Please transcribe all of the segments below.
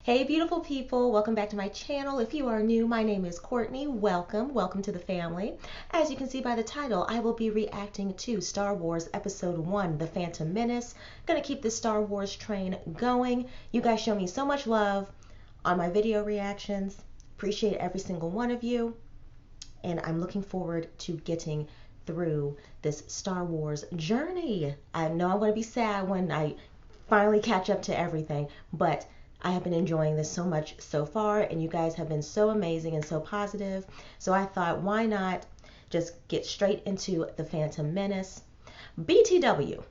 Hey beautiful people, welcome back to my channel. If you are new, my name is Courtney. Welcome to the family. As you can see by the title, I will be reacting to Star Wars Episode 1, The Phantom Menace. Gonna keep the Star Wars train going. You guys show me so much love on my video reactions. Appreciate every single one of you. And I'm looking forward to getting through this Star Wars journey. I know I'm gonna be sad when I finally catch up to everything, but I have been enjoying this so much so far, and you guys have been so amazing and so positive. So I thought, why not just get straight into The Phantom Menace. BTW.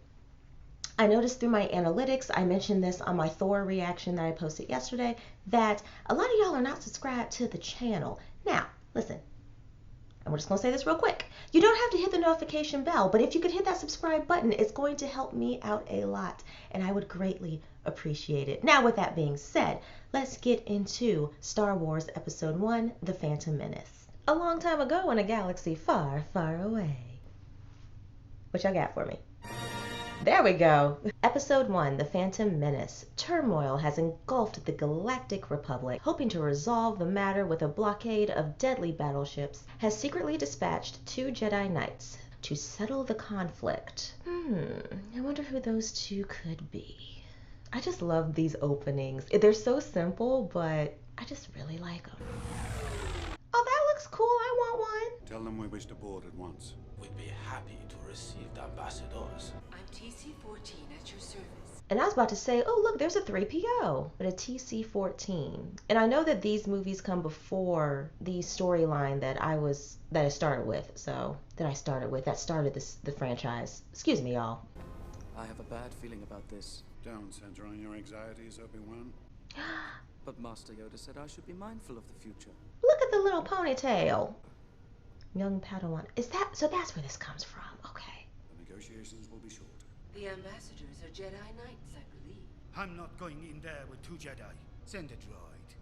I noticed through my analytics, I mentioned this on my Thor reaction that I posted yesterday, that a lot of y'all are not subscribed to the channel. Now, listen. I'm just going to say this real quick. You don't have to hit the notification bell, but if you could hit that subscribe button, it's going to help me out a lot, and I would greatly appreciate it. Now, with that being said, let's get into Star Wars Episode 1, The Phantom Menace. A long time ago in a galaxy far, far away. What y'all got for me? There we go. Episode 1, The Phantom Menace. Turmoil has engulfed the Galactic Republic. Hoping to resolve the matter with a blockade of deadly battleships, has secretly dispatched 2 Jedi Knights to settle the conflict. I wonder who those 2 could be. I just love these openings. They're so simple, but I just really like them. Oh, that looks cool. I want one. Tell them we wish to board at once. We'd be happy to receive the ambassadors. I'm TC-14 at your service. And I was about to say, oh look, there's a 3PO, but a TC-14. And I know that these movies come before the storyline that I started with. That started the franchise. Excuse me, y'all. I have a bad feeling about this. Don't center on your anxieties, Obi-Wan. But Master Yoda said I should be mindful of the future. Look at the little ponytail. Young Padawan. So that's where this comes from. Okay. The negotiations will be short. The ambassadors are Jedi Knights, I believe. I'm not going in there with 2 Jedi. Send a droid.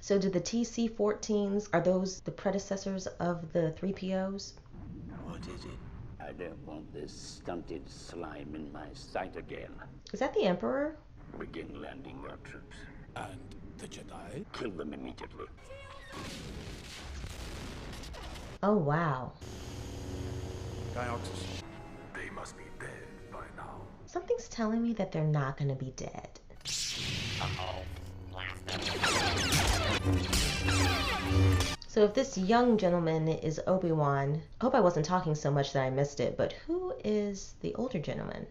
So do the TC-14s, are those the predecessors of the 3POs? What is it? I don't want this stunted slime in my sight again. Is that the Emperor? Begin landing your troops. And the Jedi? Kill them immediately. Oh, wow. Dioxys. They must be dead by now. Something's telling me that they're not going to be dead. So if this young gentleman is Obi-Wan, I hope I wasn't talking so much that I missed it, but who is the older gentleman?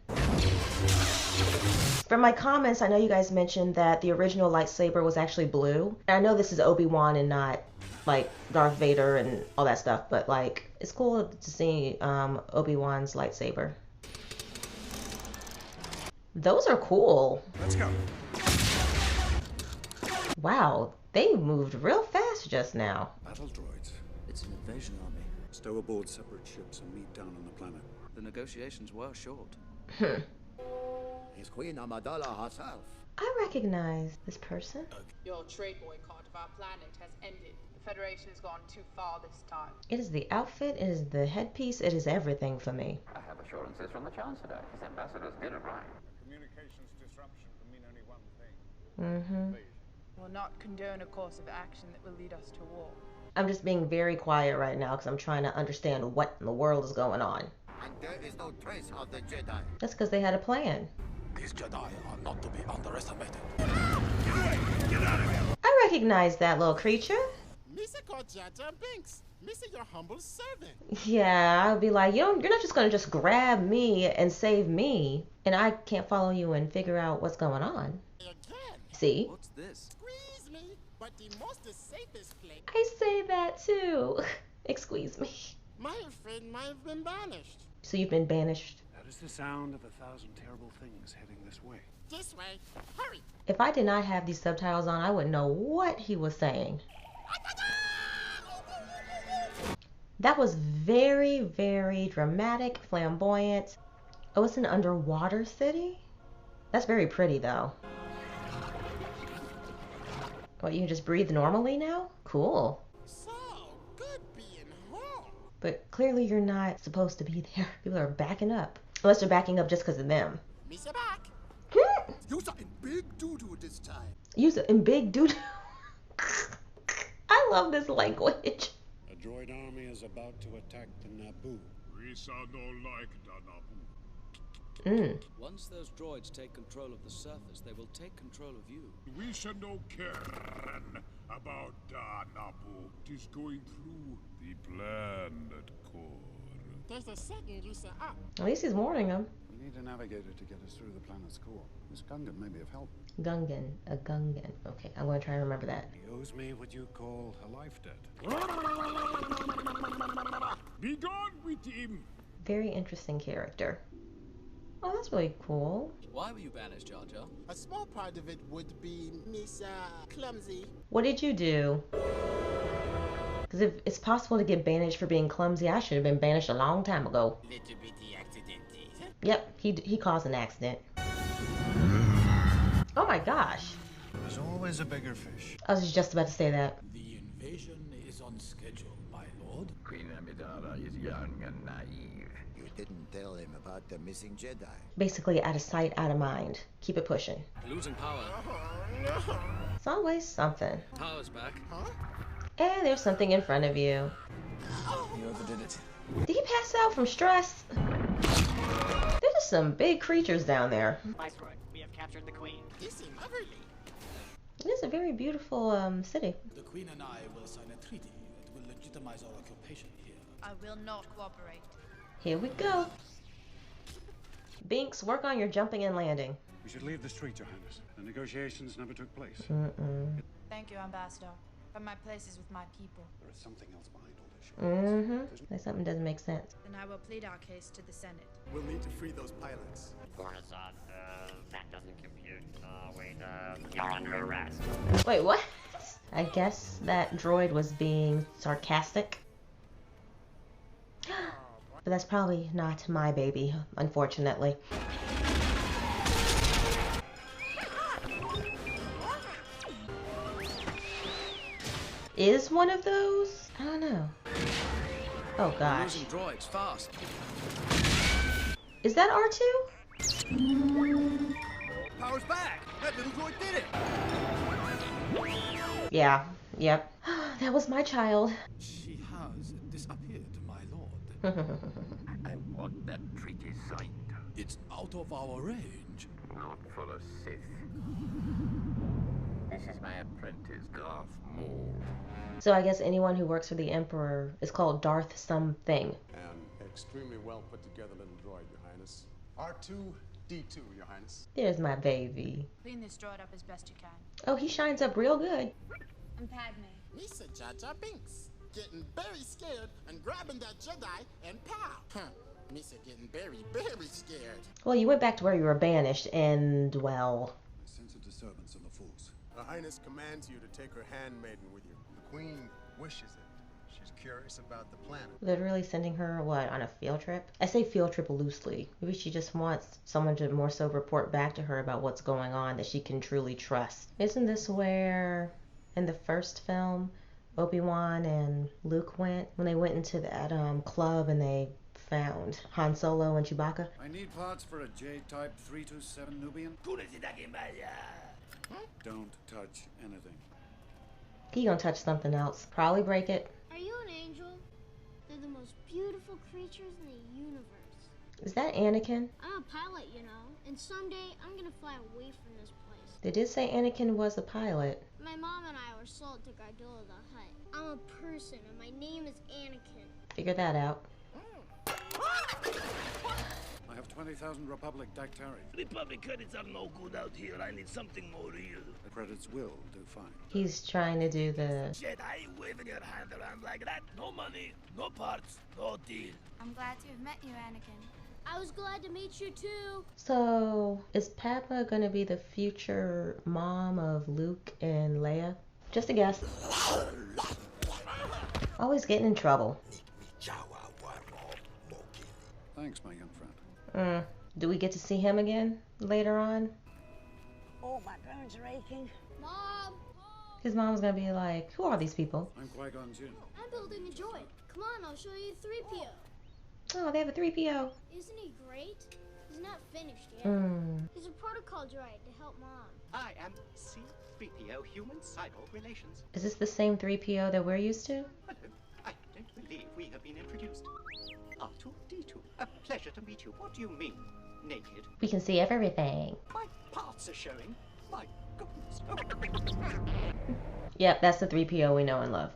From my comments, I know you guys mentioned that the original lightsaber was actually blue. And I know this is Obi-Wan and not like Darth Vader and all that stuff, but like it's cool to see Obi-Wan's lightsaber. Those are cool. Let's go. Wow, they moved real fast just now. Battle droids. It's an invasion army. Stow aboard separate ships and meet down on the planet. The negotiations were short. It's Queen Amidala herself. I recognize this person. Your trade boycott of our planet has ended. The Federation has gone too far this time. It is the outfit, it is the headpiece, it is everything for me. I have assurances from the Chancellor. His ambassadors did arrive. Communications disruption can mean only one thing. Will not condone a course of action that will lead us to war. I'm just being very quiet right now because I'm trying to understand what in the world is going on. And there is no trace of the Jedi. That's because they had a plan. These Jedi are not to be underestimated. I recognize that little creature. Missa called Jar Jar Binks. Missa, your humble servant. Yeah, I'd be like, you're not just going to just grab me and save me, and I can't follow you and figure out what's going on. Again. See? What's this? Squeeze me, but the most safest place. I say that too. Excuse me. My friend might have been banished. So you've been banished. That is the sound of 1,000 terrible things heading this way. This way. Hurry. If I did not have these subtitles on, I wouldn't know what he was saying. That was very, very dramatic, flamboyant. Oh, it's an underwater city? That's very pretty, though. What, you can just breathe normally now? Cool. So, good being home. But clearly you're not supposed to be there. People are backing up. Unless they're backing up just because of them. Missa back. You are in big doo-doo this time. Use it in big dude. I love this language. A droid army is about to attack the Naboo. We shall no like the Naboo. Once those droids take control of the surface, they will take control of you. We shall no care about the Naboo. It is going through the planet core. There's a second you say up. At least he's warning him. We need a navigator to get us through the planet's core. This Gungan may be of help. Gungan. A Gungan. Okay, I'm going to try to remember that. He owes me what you call a life debt. Be gone with him. Very interesting character. Oh, that's really cool. Why were you banished, Jar Jar? A small part of it would be Miss Clumsy. What did you do? Because if it's possible to get banished for being clumsy, I should have been banished a long time ago. Little bitty accident. Yep, he caused an accident. Oh my gosh. There's always a bigger fish. I was just about to say that. The invasion is on schedule, my lord. Queen Amidala is young and naive. You didn't tell him about the missing Jedi. Basically, out of sight, out of mind. Keep it pushing. Losing power. It's always something. Power's back. And there's something in front of you. You overdid it. Did he pass out from stress? There's just some big creatures down there. Viceroy, we have captured the Queen. You seem lovely. It is a very beautiful city. The Queen and I will sign a treaty that will legitimize our occupation here. I will not cooperate. Here we go. Binks, work on your jumping and landing. We should leave the street, Your Highness. The negotiations never took place. Thank you, Ambassador. But my place is with my people. There is something else behind all this shenanigans. Like something doesn't make sense. Then I will plead our case to the Senate. We'll need to free those pilots. Coruscant, that doesn't compute. Wait, you're under arrest. Wait, what? I guess that droid was being sarcastic. But that's probably not my baby, unfortunately. Is one of those? I don't know. Oh gosh. Losing droids fast. Is that R2? Power's back! That little droid did it! Yeah, yep. That was my child. She has disappeared, my lord. I want that treaty signed. It's out of our range. Not for a Sith. This is my apprentice, Darth Maul. So I guess anyone who works for the Emperor is called Darth something. An extremely well put together little droid, Your Highness. R2-D2, Your Highness. There's my baby. Clean this droid up as best you can. Oh, he shines up real good. I'm Padme. Misa Jar Jar Binks. Getting very scared and grabbing that Jedi and pow. Huh. Misa getting very, very scared. Well, you went back to where you were banished, and, well... I sense a disturbance in the Force. Her Highness commands you to take her handmaiden with you. The Queen wishes it. She's curious about the planet. Literally sending her, what, on a field trip? I say field trip loosely. Maybe she just wants someone to more so report back to her about what's going on that she can truly trust. Isn't this where, in the first film, Obi-Wan and Luke went? When they went into that club and they found Han Solo and Chewbacca? I need parts for a J-type 327 Nubian. Don't touch anything. He gonna touch something else. Probably break it. Are you an angel? They're the most beautiful creatures in the universe. Is that Anakin? I'm a pilot, you know, and someday I'm gonna fly away from this place. They did say Anakin was a pilot. My mom and I were sold to Gardola the Hutt. I'm a person, and my name is Anakin. Figure that out. I have 20,000 Republic Dactari. Republic credits are no good out here. I need something more real. The credits will do fine. He's trying to do the... Jedi waving your hand around like that. No money, no parts, no deal. I'm glad to have met you, Anakin. I was glad to meet you too. So, is Padma gonna be the future mom of Luke and Leia? Just a guess. Always getting in trouble. Thanks, my young friend. Do we get to see him again later on? Oh, my bones are aching. Mom! His mom's gonna be like, who are these people? I'm Qui-Gon Jinn. I'm building a droid. Come on, I'll show you 3PO. Oh, they have a 3PO. Isn't he great? He's not finished yet. He's a protocol droid to help Mom. I am C-3PO Human Cyborg Relations. Is this the same 3PO that we're used to? Hello. I don't believe we have been introduced. R2-D2, a pleasure to meet you. What do you mean, naked? We can see everything. My parts are showing. My goodness. Yep, that's the 3PO we know and love.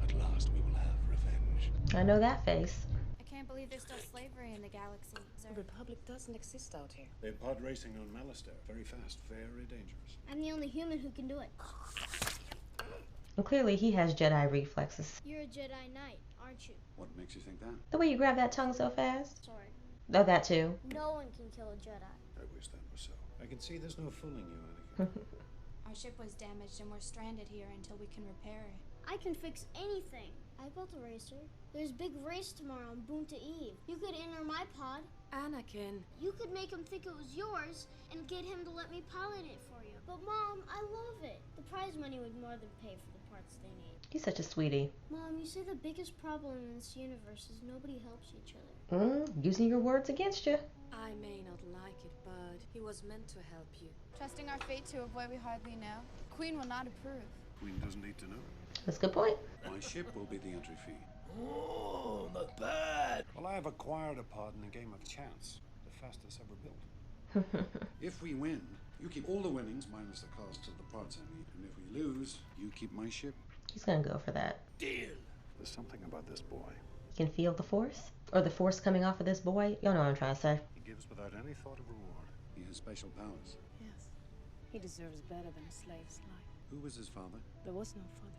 At last we will have revenge. I know that face. I can't believe there's still slavery in the galaxy. The Republic doesn't exist out here. They're pod racing on Menace. Very fast, very dangerous. I'm the only human who can do it. And clearly he has Jedi reflexes. You're a Jedi Knight, aren't you? What makes you think that? The way you grab that tongue so fast. Sorry. Oh, that too. No one can kill a Jedi. I wish that was so. I can see there's no fooling you, Anakin. Our ship was damaged and we're stranded here until we can repair it. I can fix anything. I built a racer. There's a big race tomorrow on Boonta Eve. You could enter my pod. Anakin. You could make him think it was yours and get him to let me pilot it for you. But Mom, I love it. The prize money would more than pay for the parts they need. He's such a sweetie. Mom, you say the biggest problem in this universe is nobody helps each other. Using your words against you. I may not like it, but he was meant to help you. Trusting our fate to a boy we hardly know. The Queen will not approve. Queen doesn't need to know. That's a good point. My ship will be the entry fee. Oh, not bad. Well, I have acquired a pod in a game of chance. The fastest ever built. If we win, you keep all the winnings minus the cost of the parts I need. And if we lose, you keep my ship. He's gonna go for that. Deal. There's something about this boy. You can feel the Force? Or the Force coming off of this boy? Y'all know what I'm trying to say. He gives without any thought of reward. He has special powers. Yes. He deserves better than a slave's life. Who was his father? There was no father.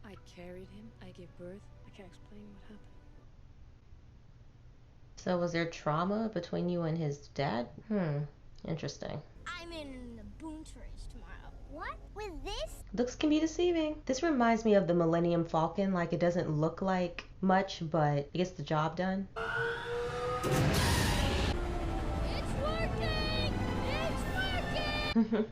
I carried him. I gave birth. I can't explain what happened. So was there trauma between you and his dad? Interesting. I'm in the Boonta race tomorrow. What? With this? Looks can be deceiving. This reminds me of the Millennium Falcon. Like, it doesn't look like much, but it gets the job done. It's working! It's working!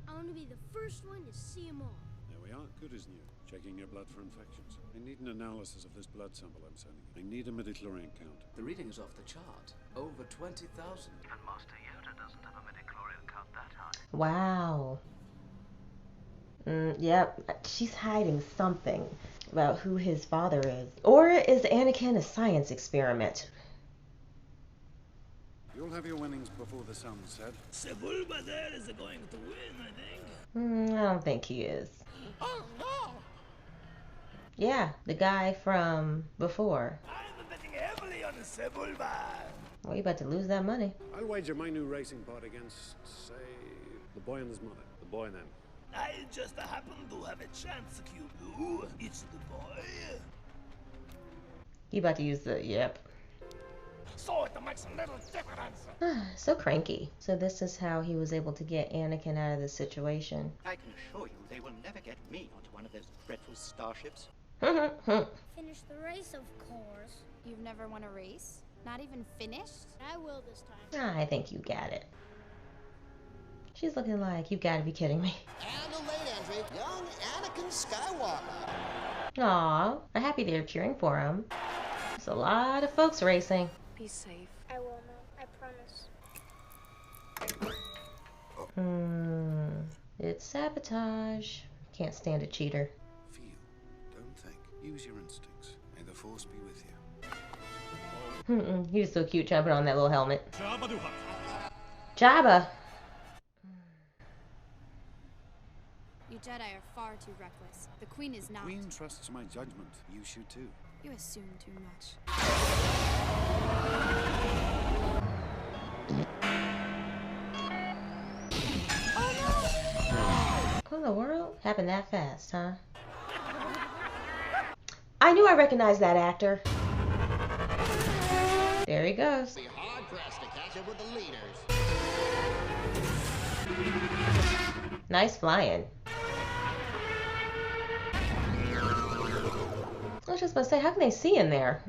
I want to be the first one to see them all. There we are. Good as new. Checking your blood for infections. I need an analysis of this blood sample I'm sending. I need a midichlorian count. The reading is off the chart. Over 20,000. Even Master Yoda doesn't have a midichlorian count that high. Wow. Yep. She's hiding something about who his father is. Or is Anakin a science experiment? You'll have your winnings before the sun's set. Sebulba there is going to win, I think. I don't think he is. Oh, no! Yeah, the guy from before. I'm betting heavily on Sebulba. Well, you about to lose that money. I'll wager my new racing pod against, say, the boy and his mother. The boy and them. I just happen to have a chance, Q2. It's the boy. You about to use the, yep. So it makes a little difference. So cranky. So this is how he was able to get Anakin out of this situation. I can assure you they will never get me onto one of those dreadful starships. Finish the race, of course. You've never won a race? Not even finished? I will this time. I think you got it. She's looking like, you gotta be kidding me. And a late entry, young Anakin Skywalker. Aw, I'm happy they're cheering for him. There's a lot of folks racing. Be safe. I will, Mom. I promise. It's sabotage. Can't stand a cheater. Feel. Don't think. Use your instincts. May the Force be with you. He was so cute jumping on that little helmet. Jabba. Jabba! You Jedi are far too reckless. The Queen is not. Queen trusts my judgment. You should too. You assume too much. What in the world? Happened that fast, huh? I knew I recognized that actor. There he goes. Be hard pressed to catch up with the leaders. Nice flying. I was just about to say, how can they see in there?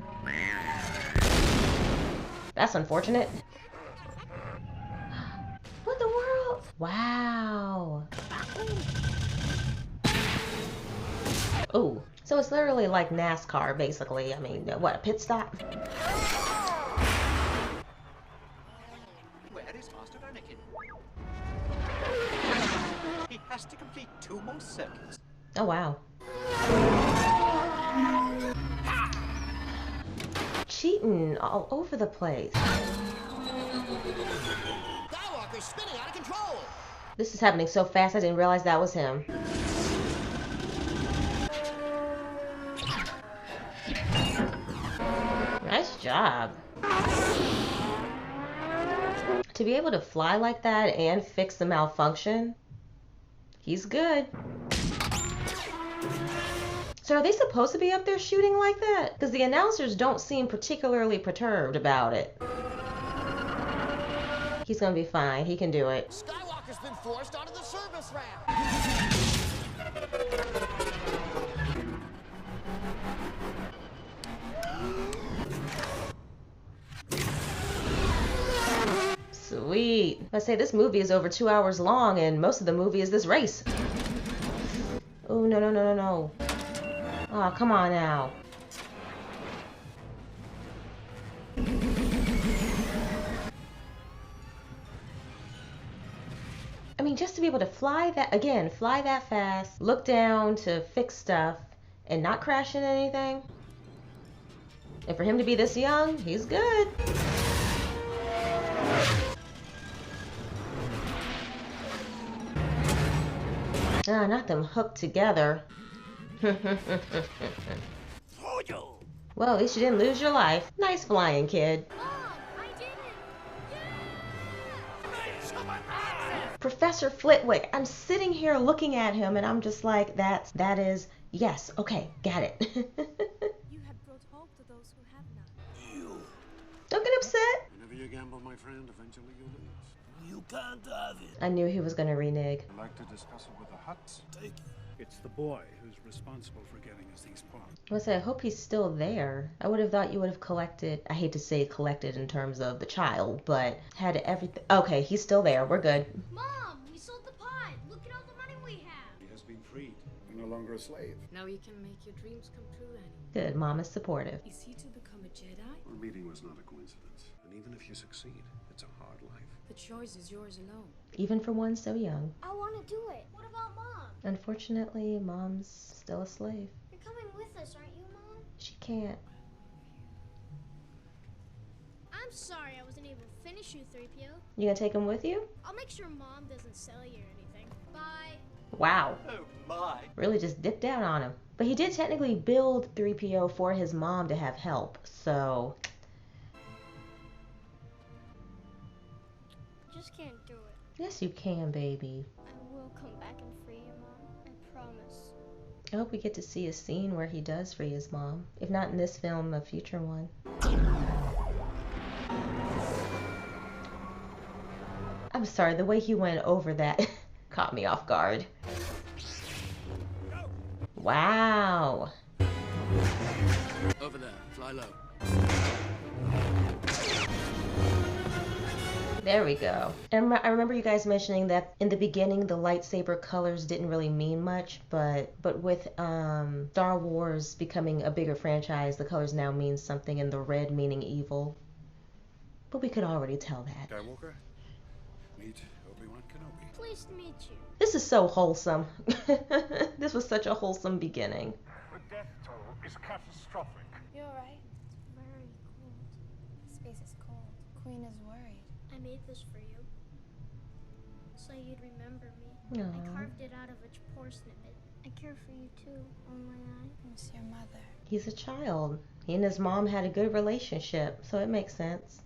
That's unfortunate. What the world? Wow. Oh, so it's literally like NASCAR, basically. I mean, what, a pit stop? has to complete 2 more circuits. Oh, wow. Cheating all over the place. Skywalker's spinning out of control. This is happening so fast I didn't realize that was him. Nice job. To be able to fly like that and fix the malfunction, he's good. So are they supposed to be up there shooting like that? Because the announcers don't seem particularly perturbed about it. He's gonna be fine. He can do it. Skywalker's been forced onto the service ramp. Sweet. I say this movie is over 2 hours long, and most of the movie is this race. Oh, no, no, no, no, no. Oh, come on now. I mean, just to be able to fly that, again, fly that fast, look down to fix stuff, and not crash into anything. And for him to be this young, he's good. Ah, not them hooked together. Well, at least you didn't lose your life. Nice flying, kid. Professor Flitwick, I'm sitting here looking at him and I'm just like, that is, yes, okay, got it. You have brought hope to those who have none. Don't get upset. Whenever you gamble, my friend, eventually you lose. You can't have it. I knew he was gonna renege. I'd like to discuss it with the Hutts. Take it. It's the boy who's responsible for getting us these parts. I would say, I hope he's still there. I would have thought you would have collected, I hate to say collected in terms of the child, but had everything. Okay, he's still there. We're good. Mom, we sold the pod. Look at all the money we have. He has been freed. You're no longer a slave. Now you can make your dreams come true, Annie. Good, Mom is supportive. Is he to become a Jedi? Our meeting was not a coincidence. And even if you succeed, it's a hard life. The choice is yours alone. Even for one so young. I want to do it. What about Mom? Unfortunately, Mom's still a slave. You're coming with us, aren't you, Mom? She can't. I'm sorry I wasn't able to finish you, 3PO. You gonna take him with you? I'll make sure Mom doesn't sell you or anything. Bye. Wow. Oh my. Really just dipped out on him. But he did technically build 3PO for his mom to have help, so... Just can't do it. Yes, you can, baby. I will come back and free you, Mom. I promise. I hope we get to see a scene where he does free his mom. If not in this film, a future one. I'm sorry, the way he went over that caught me off guard. Wow. Over there, fly low. There we go. And I remember you guys mentioning that in the beginning the lightsaber colors didn't really mean much, but with Star Wars becoming a bigger franchise, the colors now mean something, and the red meaning evil. But we could already tell that. Skywalker, meet Obi-Wan Kenobi. Pleased to meet you. This is so wholesome. This was such a wholesome beginning. The death toll is catastrophic. You're right. It's very cold. Space is cold. Queen is worried. I made this for you. So you'd remember me. Aww. I carved it out of a pore snippet. I care for you too, oh my eye. Miss your mother. He's a child. He and his mom had a good relationship, so it makes sense.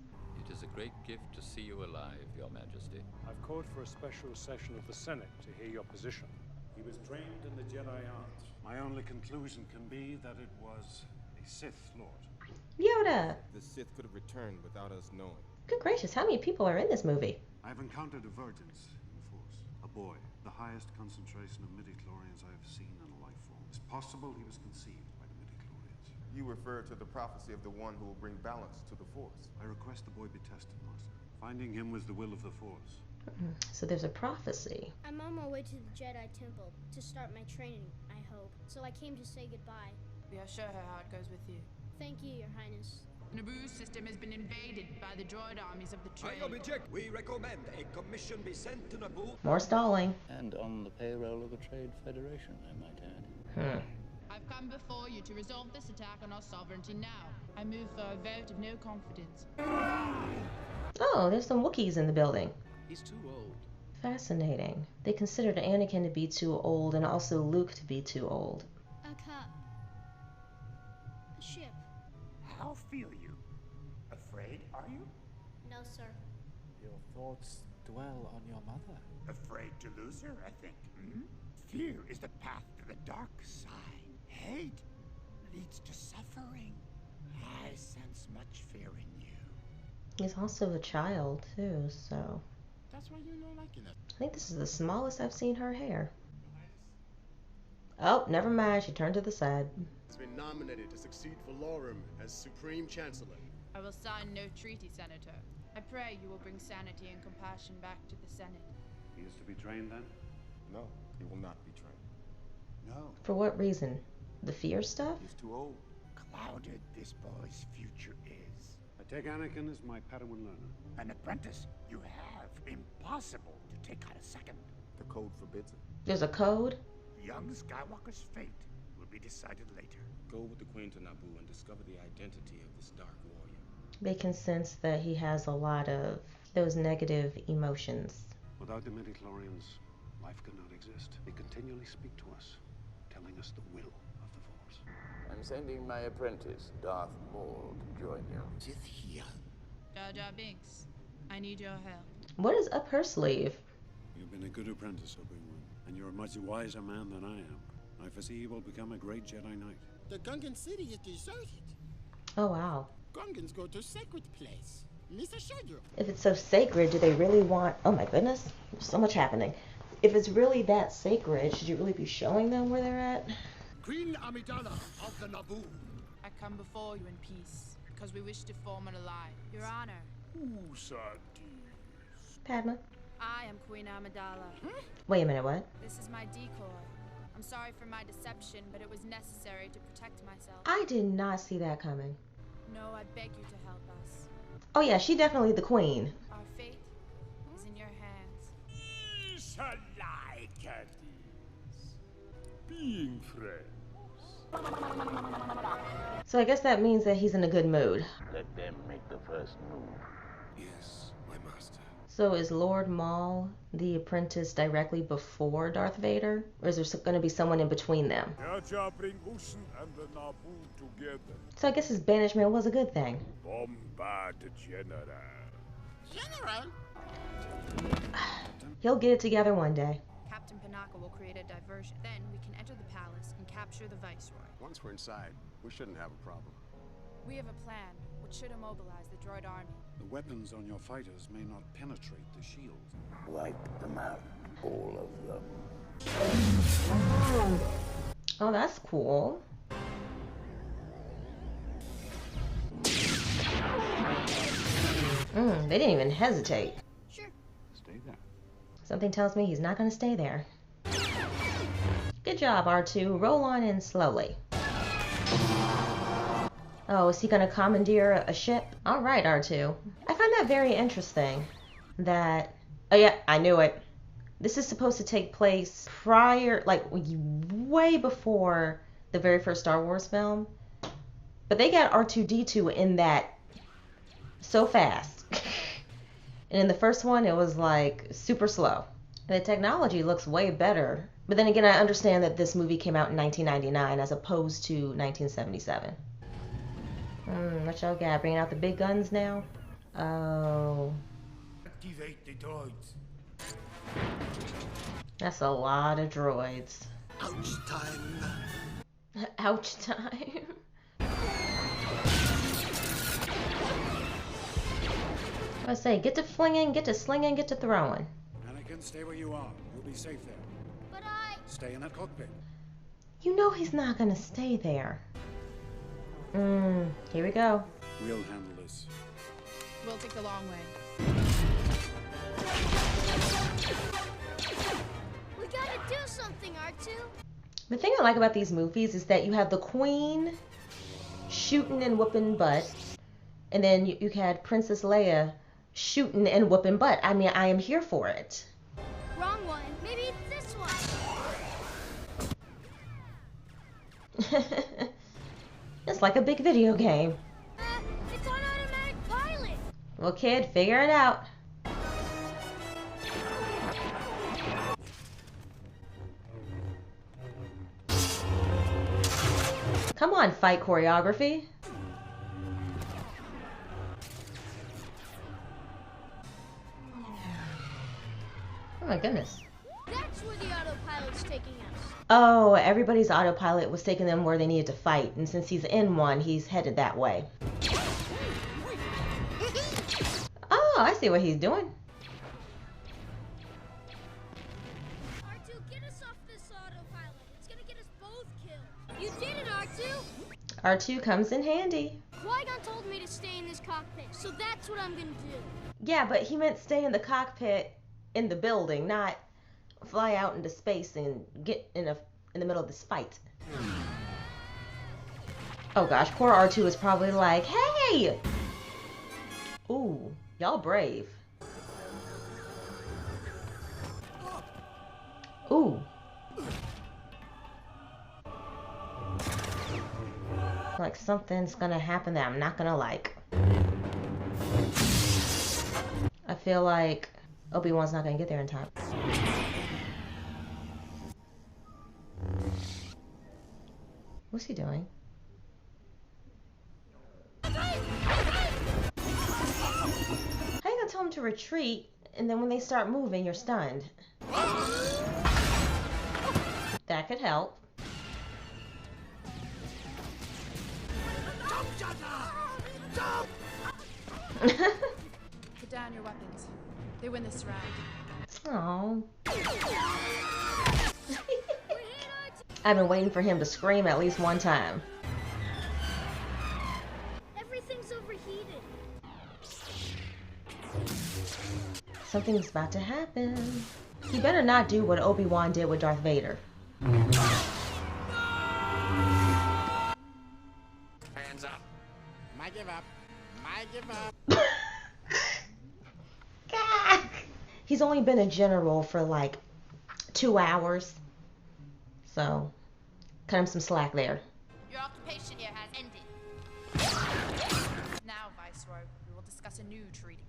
It is a great gift to see you alive, Your Majesty. I've called for a special session of the Senate to hear your position. He was trained in the Jedi arts. My only conclusion can be that it was a Sith Lord. Yoda! The Sith could have returned without us knowing. Good gracious, how many people are in this movie? I've encountered divergence in the Force. A boy, the highest concentration of midichlorians I have seen in a life form. It's possible he was conceived by the midichlorians. You refer to the prophecy of the one who will bring balance to the Force. I request the boy be tested, Master. Finding him was the will of the Force. So there's a prophecy. I'm on my way to the Jedi Temple to start my training, I hope. So I came to say goodbye. Yeah, show her how it goes with you. Thank you, Your Highness. Naboo's system has been invaded by the droid armies of the trade. I object. We recommend a commission be sent to Naboo. More stalling. And on the payroll of the Trade Federation, I might add. I've come before you to resolve this attack on our sovereignty now. I move for a vote of no confidence. Oh, there's some Wookiees in the building. He's too old. Fascinating. They considered Anakin to be too old and also Luke to be too old. A cup. A ship. How feel you? Afraid, are you? No, sir. Your thoughts dwell on your mother. Afraid to lose her, I think. Fear is the path to the dark side. Hate leads to suffering. I sense much fear in you. He's also a child, too, so... That's why you're not liking it. I think this is the smallest I've seen her hair. Oh, never mind. She turned to the side. It's been nominated to succeed Valorum as Supreme Chancellor. I will sign no treaty, Senator. I pray you will bring sanity and compassion back to the Senate. He is to be trained then? No, he will not be trained. No. For what reason? The fear stuff? He's too old. Clouded this boy's future is. I take Anakin as my Padawan learner. An apprentice you have. Impossible to take out a second. The code forbids it. There's a code? Young Skywalker's fate will be decided later. Go with the Queen to Naboo and discover the identity of this dark warrior. They can sense that he has a lot of those negative emotions. Without the midichlorians, life could not exist. They continually speak to us, telling us the will of the Force. I'm sending my apprentice, Darth Maul, to join you. Jar Jar Binks, I need your help. What is up her sleeve? You've been a good apprentice, Obi-Wan, and you're a much wiser man than I am. I foresee you will become a great Jedi Knight. The Gungan city is deserted. Oh, wow. Gungans go to sacred place. Misa showed you. If it's so sacred, do they really want... Oh my goodness, there's so much happening. If it's really that sacred, should you really be showing them where they're at? Queen Amidala of the Naboo. I come before you in peace, because we wish to form an alliance. Your Honor. Padma? I am Queen Amidala. Wait a minute, what? This is my decoy. I'm sorry for my deception, but it was necessary to protect myself. I did not see that coming. No, I beg you to help us. Oh yeah, she definitely the queen. Our fate is in your hands. Being friends. So I guess that means that he's in a good mood. Let them make the first move. Yes, my master. So is Lord Maul the apprentice directly before Darth Vader? Or is there going to be someone in between them? Jar Jar bring Ocean and the Naboo together. So I guess his banishment was a good thing. Bombard General. General? He'll get it together one day. Captain Panaka will create a diversion. Then we can enter the palace and capture the Viceroy. Once we're inside, we shouldn't have a problem. We have a plan which should immobilize the droid army. The weapons on your fighters may not penetrate the shield. Wipe them out, all of them. Oh, that's cool. They didn't even hesitate. Sure. Stay there. Something tells me he's not going to stay there. Good job, R2. Roll on in slowly. Oh, is he going to commandeer a ship? All right, R2. I find that very interesting. That... Oh, yeah, I knew it. This is supposed to take place prior... Like, way before the very first Star Wars film. But they got R2-D2 in that so fast. And in the first one, it was, like, super slow. And the technology looks way better. But then again, I understand that this movie came out in 1999 as opposed to 1977. What y'all got? Bringing out the big guns now? Oh. Activate the droids. That's a lot of droids. Ouch time. Ouch time. I say, get to flinging, get to slinging, get to throwing. Anakin, stay where you are. You'll be safe there. But I... Stay in that cockpit. You know he's not gonna stay there. Here we go. We'll handle this. We'll take the long way. We gotta do something, R2. The thing I like about these movies is that you have the Queen shooting and whooping butt. And then you had Princess Leia shooting and whooping butt. I mean, I am here for it. Wrong one. Maybe it's this one. It's like a big video game. It's on automatic pilot. Well, kid, figure it out. Come on, fight choreography. Oh my goodness. That's where the autopilot's taking us. Oh, everybody's autopilot was taking them where they needed to fight, and since he's in one, he's headed that way. Oh, I see what he's doing. R2, get us off this autopilot. It's gonna get us both killed. You did it, R2. R2 comes in handy. Qui-Gon told me to stay in this cockpit, so that's what I'm gonna do. Yeah, but he meant stay in the cockpit in the building, not fly out into space and get in the middle of this fight. Oh gosh, poor R2 is probably like, hey! Ooh, y'all brave. Ooh. Like something's gonna happen that I'm not gonna like. I feel like Obi-Wan's not gonna get there in time. What's he doing? How you gonna tell him to retreat, and then when they start moving, you're stunned? That could help. Put down your weapons. They win this round. Aww. I've been waiting for him to scream at least one time. Everything's overheated. Something's about to happen. He better not do what Obi-Wan did with Darth Vader. Hands up. My give up. My give up. He's only been a general for like 2 hours. So, cut him some slack there. Your occupation here has ended. Now, Viceroy, we will discuss a new treaty.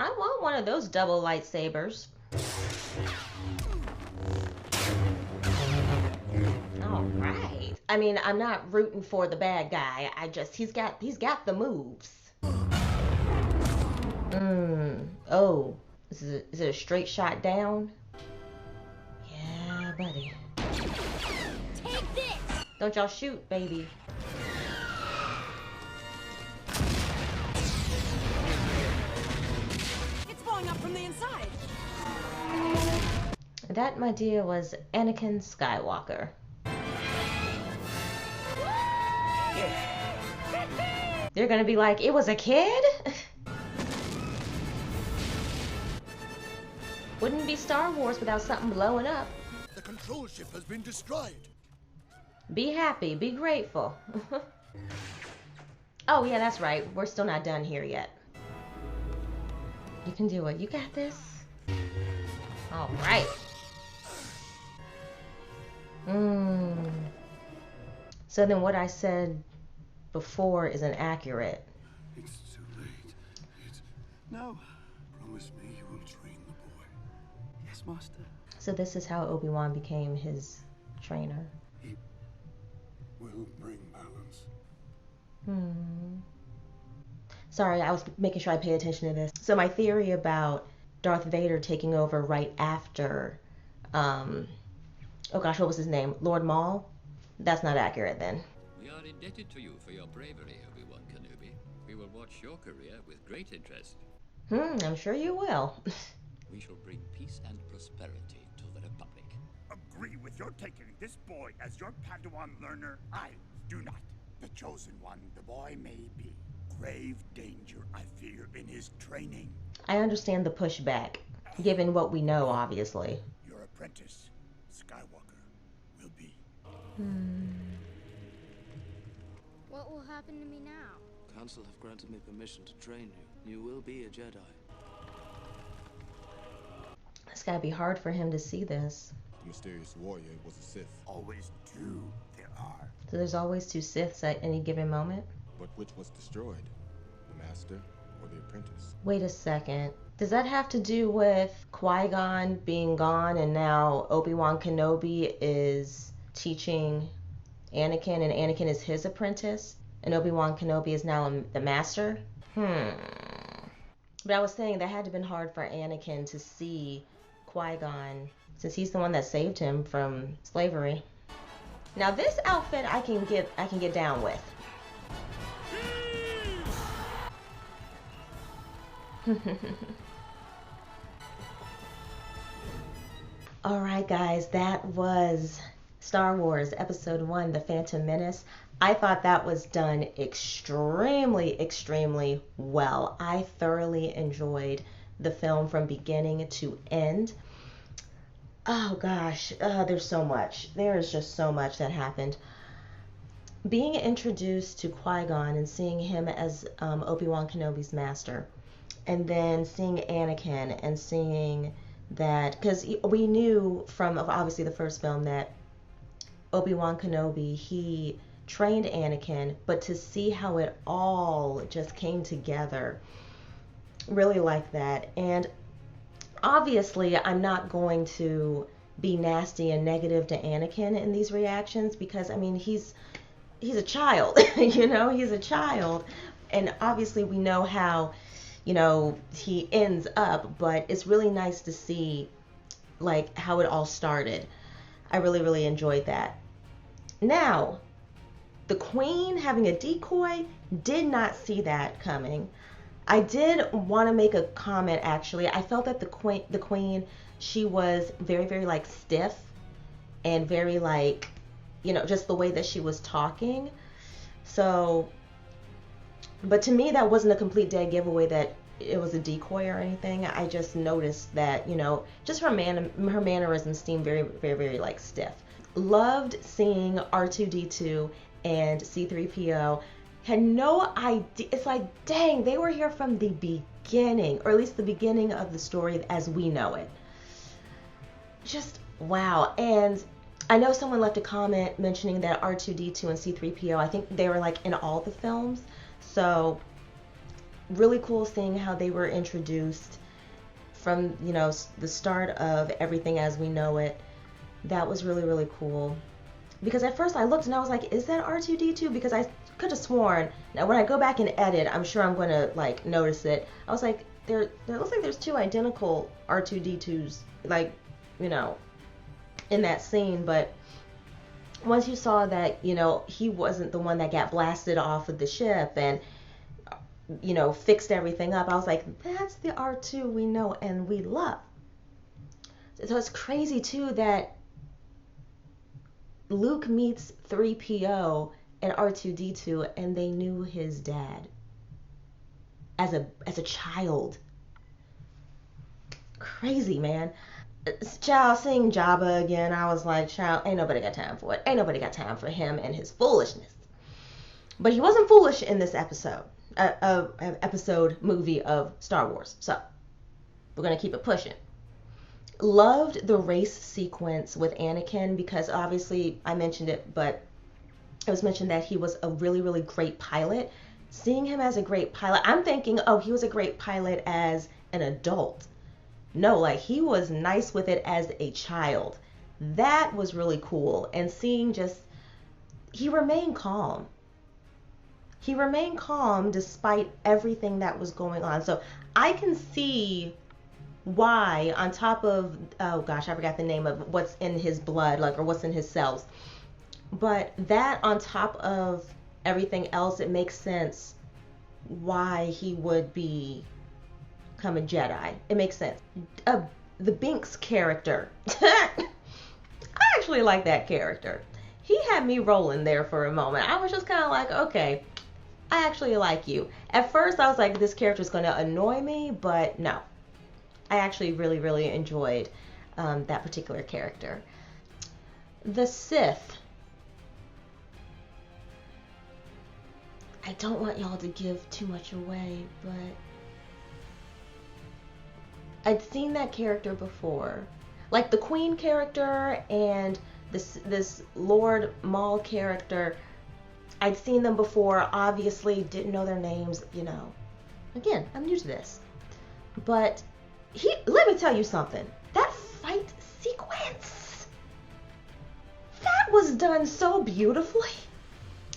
I want one of those double lightsabers. All right. I mean, I'm not rooting for the bad guy. He's got the moves. Oh. Is it a straight shot down? Yeah, buddy. Take this. Don't y'all shoot, baby. It's blowing up from the inside. That, my dear, was Anakin Skywalker. They're gonna be like, it was a kid? Wouldn't be Star Wars without something blowing up. The control ship has been destroyed. Be happy, be grateful. Oh yeah, that's right. We're still not done here yet. You can do it. You got this. All right. So then what I said before is inaccurate. It's too late. No. Promise me you will train the boy. Yes, Master. So this is how Obi-Wan became his trainer. He will bring balance. Sorry, I was making sure I pay attention to this. So my theory about Darth Vader taking over right after, oh gosh, what was his name? Lord Maul? That's not accurate then. We are indebted to you for your bravery, Obi-Wan Kenobi. We will watch your career with great interest. I'm sure you will. We shall bring peace and prosperity to the Republic. Agree with your taking this boy as your Padawan learner? I do not. The chosen one the boy may be. Grave danger, I fear, in his training. I understand the pushback, given what we know, obviously. Your apprentice, Skywalker, will be What will happen to me now? Council have granted me permission to train you. You will be a Jedi. It's gotta be hard for him to see this. The mysterious warrior was a Sith. Always two there are. So there's always two Siths at any given moment? But which was destroyed? The master or the apprentice? Wait a second. Does that have to do with Qui-Gon being gone and now Obi-Wan Kenobi is teaching Anakin and Anakin is his apprentice and Obi-Wan Kenobi is now the master? But I was saying that had to have been hard for Anakin to see Qui-Gon since he's the one that saved him from slavery. Now this outfit I can get down with. Alright guys, that was Star Wars Episode 1, The Phantom Menace. I thought that was done extremely, extremely well. I thoroughly enjoyed the film from beginning to end. Oh gosh, there's so much. There is just so much that happened. Being introduced to Qui-Gon and seeing him as Obi-Wan Kenobi's master, and then seeing Anakin and seeing that, because we knew from obviously the first film that Obi-Wan Kenobi, he trained Anakin, but to see how it all just came together, really like that. And obviously I'm not going to be nasty and negative to Anakin in these reactions because I mean he's a child, you know, he's a child, and obviously we know how, you know, he ends up, but it's really nice to see like how it all started. I really, really enjoyed that. Now, the Queen having a decoy, did not see that coming. I did want to make a comment actually. I felt that the Queen, she was very, very like stiff and very like, you know, just the way that she was talking. So, but to me that wasn't a complete dead giveaway that it was a decoy or anything. I just noticed that, you know, just her mannerisms seemed very, very, very like stiff. Loved seeing R2-D2 and C-3PO. Had no idea. It's like, dang, they were here from the beginning, or at least the beginning of the story as we know it. Just wow. And I know someone left a comment mentioning that R2-D2 and C-3PO, I think they were like in all the films. So really cool seeing how they were introduced from, you know, the start of everything as we know it. That was really, really cool. Because at first I looked and I was like, is that R2-D2? Because I could have sworn, now when I go back and edit, I'm sure I'm going to like notice it. I was like, there looks like there's two identical R2-D2s, like, you know, in that scene. But once you saw that, you know, he wasn't the one that got blasted off of the ship and, you know, fixed everything up, I was like, that's the R2 we know and we love. So it's crazy too that Luke meets 3PO and R2-D2 and they knew his dad as a child. Crazy, man. Child, seeing Jabba again, I was like, child, ain't nobody got time for it. Ain't nobody got time for him and his foolishness. But he wasn't foolish in this movie of Star Wars. So we're gonna keep it pushing. Loved the race sequence with Anakin because obviously I mentioned it, but it was mentioned that he was a really, really great pilot. Seeing him as a great pilot, I'm thinking, oh, he was a great pilot as an adult. No, like he was nice with it as a child. That was really cool. And seeing just, he remained calm. He remained calm despite everything that was going on. So I can see why, on top of, oh gosh, I forgot the name of what's in his blood, like, or what's in his cells. But that on top of everything else, it makes sense why he would become a Jedi. It makes sense. The Binks character. I actually like that character. He had me rolling there for a moment. I was just kind of like, okay, I actually like you. At first, I was like, this character is going to annoy me, but no. I actually really, really enjoyed that particular character. The Sith I don't want y'all to give too much away, but I'd seen that character before. Like the Queen character and this Lord Maul character, I'd seen them before, obviously didn't know their names, you know. Again, I'm new to this. But let me tell you something. That fight sequence, that was done so beautifully.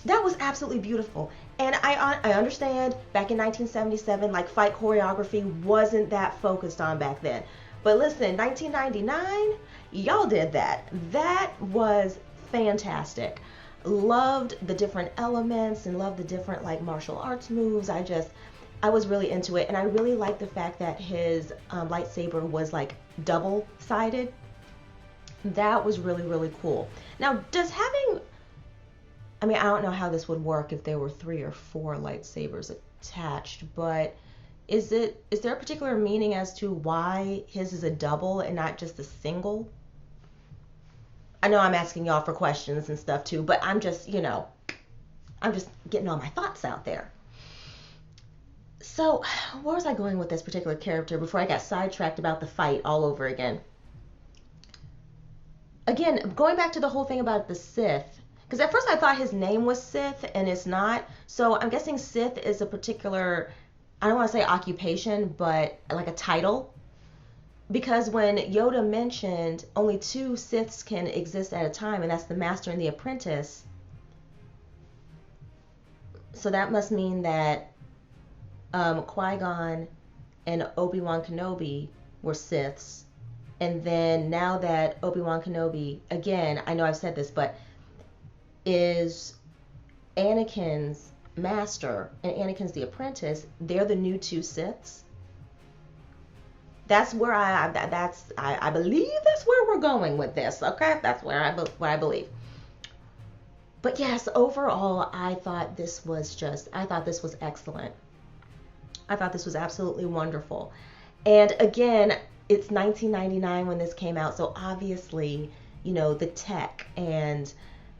That was absolutely beautiful. And I understand back in 1977, like fight choreography wasn't that focused on back then. But listen, 1999, y'all did that. That was fantastic. Loved the different elements and loved the different like martial arts moves. I was really into it. And I really liked the fact that his lightsaber was like double-sided. That was really, really cool. Now, I mean, I don't know how this would work if there were 3 or 4 lightsabers attached, but is there a particular meaning as to why his is a double and not just a single? I know I'm asking y'all for questions and stuff too, but I'm just, you know, I'm just getting all my thoughts out there. So, where was I going with this particular character before I got sidetracked about the fight all over again? Again, going back to the whole thing about the Sith, because at first I thought his name was Sith, and it's not. So I'm guessing Sith is a particular, I don't want to say occupation, but like a title. Because when Yoda mentioned only 2 Siths can exist at a time, and that's the Master and the Apprentice. So that must mean that Qui-Gon and Obi-Wan Kenobi were Siths. And then now that Obi-Wan Kenobi, again, I know I've said this, but is Anakin's master and Anakin's the apprentice, they're the new 2 Siths. That's where I believe that's where we're going with this. Okay, that's where I believe. But yes, overall, I thought this was excellent. I thought this was absolutely wonderful. And again, it's 1999 when this came out, so obviously, you know, the tech and,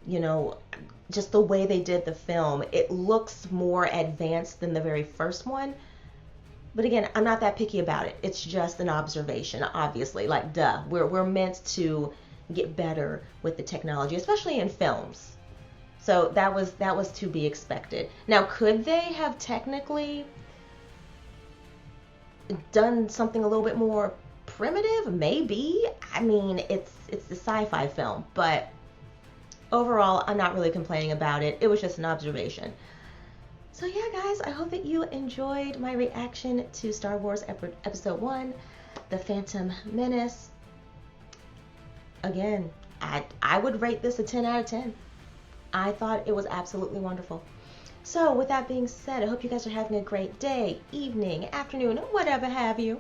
you know, just the way they did the film, it looks more advanced than the very first one. But again, I'm not that picky about it. It's just an observation, obviously. Like, duh, we're meant to get better with the technology, especially in films. So that was to be expected. Now, could they have technically done something a little bit more primitive? Maybe. I mean, it's a sci-fi film, but overall, I'm not really complaining about it. It was just an observation. So yeah, guys, I hope that you enjoyed my reaction to Star Wars Episode 1, The Phantom Menace. Again, I would rate this a 10 out of 10. I thought it was absolutely wonderful. So with that being said, I hope you guys are having a great day, evening, afternoon, whatever have you.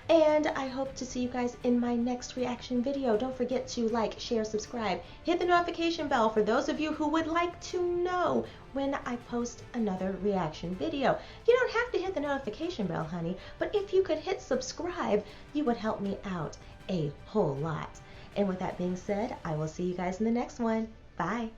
And I hope to see you guys in my next reaction video. Don't forget to like, share, subscribe, hit the notification bell for those of you who would like to know when I post another reaction video. You don't have to hit the notification bell, honey, but if you could hit subscribe, you would help me out a whole lot. And with that being said, I will see you guys in the next one. Bye.